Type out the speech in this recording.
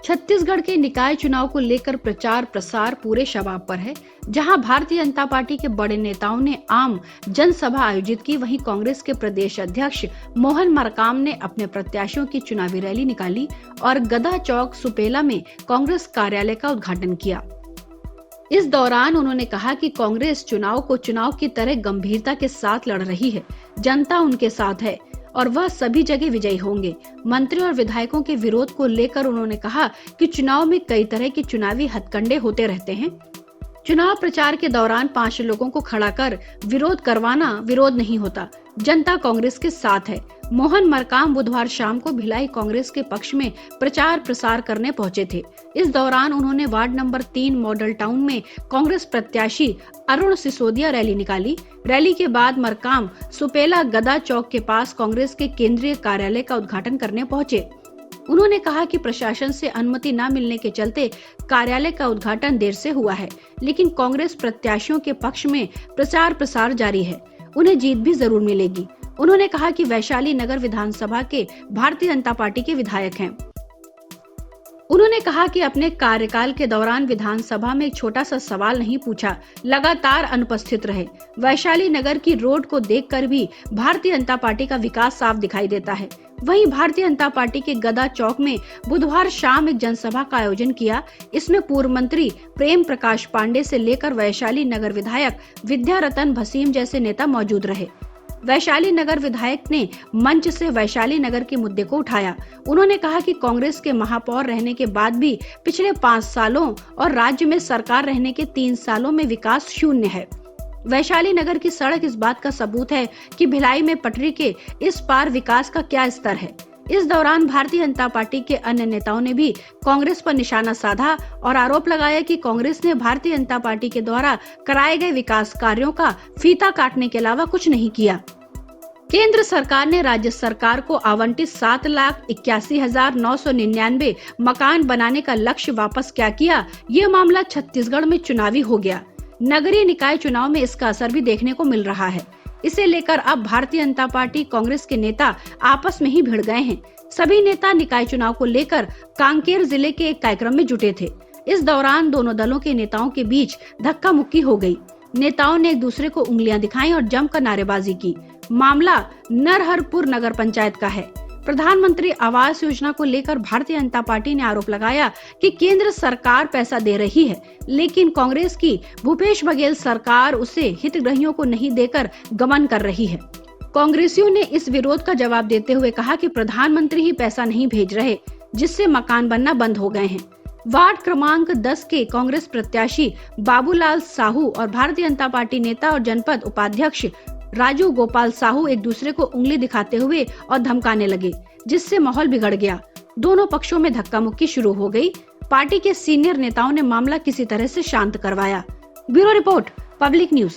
छत्तीसगढ़ के निकाय चुनाव को लेकर प्रचार प्रसार पूरे शबाब पर है। जहां भारतीय जनता पार्टी के बड़े नेताओं ने आम जनसभा आयोजित की, वहीं कांग्रेस के प्रदेश अध्यक्ष मोहन मरकाम ने अपने प्रत्याशियों की चुनावी रैली निकाली और गदा चौक सुपेला में कांग्रेस कार्यालय का उद्घाटन किया। इस दौरान उन्होंने कहा कि कांग्रेस चुनाव को चुनाव की तरह गंभीरता के साथ लड़ रही है। जनता उनके साथ है और वह सभी जगह विजयी होंगे। मंत्री और विधायकों के विरोध को लेकर उन्होंने कहा कि चुनाव में कई तरह के चुनावी हथकंडे होते रहते हैं। चुनाव प्रचार के दौरान 5 लोगों को खड़ा कर विरोध करवाना विरोध नहीं होता। जनता कांग्रेस के साथ है। मोहन मरकाम बुधवार शाम को भिलाई कांग्रेस के पक्ष में प्रचार प्रसार करने पहुंचे थे। इस दौरान उन्होंने वार्ड नंबर 3 मॉडल टाउन में कांग्रेस प्रत्याशी अरुण सिसोदिया रैली निकाली। रैली के बाद मरकाम सुपेला गदा चौक के पास कांग्रेस के केंद्रीय कार्यालय का उद्घाटन करने पहुंचे। उन्होंने कहा कि प्रशासन से अनुमति न मिलने के चलते कार्यालय का उद्घाटन देर से हुआ है, लेकिन कांग्रेस प्रत्याशियों के पक्ष में प्रचार प्रसार जारी है। उन्हें जीत भी जरूर मिलेगी। उन्होंने कहा कि वैशाली नगर विधानसभा के भारतीय जनता पार्टी के विधायक हैं। उन्होंने कहा कि अपने कार्यकाल के दौरान विधानसभा में एक छोटा सा सवाल नहीं पूछा, लगातार अनुपस्थित रहे। वैशाली नगर की रोड को देखकर भी भारतीय जनता पार्टी का विकास साफ दिखाई देता है। वहीं भारतीय जनता पार्टी के गदा चौक में बुधवार शाम एक जनसभा का आयोजन किया। इसमें पूर्व मंत्री प्रेम प्रकाश पांडे से लेकर वैशाली नगर विधायक विद्या रतन भसीन जैसे नेता मौजूद रहे। वैशाली नगर विधायक ने मंच से वैशाली नगर के मुद्दे को उठाया। उन्होंने कहा कि कांग्रेस के महापौर रहने के बाद भी पिछले 5 सालों और राज्य में सरकार रहने के 3 सालों में विकास शून्य है। वैशाली नगर की सड़क इस बात का सबूत है कि भिलाई में पटरी के इस पार विकास का क्या स्तर है। इस दौरान भारतीय जनता पार्टी के अन्य नेताओं ने भी कांग्रेस पर निशाना साधा और आरोप लगाया कि कांग्रेस ने भारतीय जनता पार्टी के द्वारा कराए गए विकास कार्यों का फीता काटने के अलावा कुछ नहीं किया। केंद्र सरकार ने राज्य सरकार को आवंटित 7,81,999 मकान बनाने का लक्ष्य वापस क्या किया, ये मामला छत्तीसगढ़ में चुनावी हो गया। नगरीय निकाय चुनाव में इसका असर भी देखने को मिल रहा है। इसे लेकर अब भारतीय जनता पार्टी कांग्रेस के नेता आपस में ही भिड़ गए हैं। सभी नेता निकाय चुनाव को लेकर कांकेर जिले के एक कार्यक्रम में जुटे थे। इस दौरान दोनों दलों के नेताओं के बीच धक्का मुक्की हो गई। नेताओं ने एक दूसरे को उंगलियां दिखाई और जमकर नारेबाजी की। मामला नरहरपुर नगर पंचायत का है। प्रधानमंत्री आवास योजना को लेकर भारतीय जनता पार्टी ने आरोप लगाया कि केंद्र सरकार पैसा दे रही है, लेकिन कांग्रेस की भूपेश बघेल सरकार उसे हितग्राहियों को नहीं देकर गबन कर रही है। कांग्रेसियों ने इस विरोध का जवाब देते हुए कहा कि प्रधानमंत्री ही पैसा नहीं भेज रहे, जिससे मकान बनना बंद हो गए हैं। वार्ड क्रमांक 10 के कांग्रेस प्रत्याशी बाबूलाल साहू और भारतीय जनता पार्टी नेता और जनपद उपाध्यक्ष राजू गोपाल साहू एक दूसरे को उंगली दिखाते हुए और धमकाने लगे, जिससे माहौल बिगड़ गया। दोनों पक्षों में धक्का मुक्की शुरू हो गई। पार्टी के सीनियर नेताओं ने मामला किसी तरह से शांत करवाया। Bureau report, public news.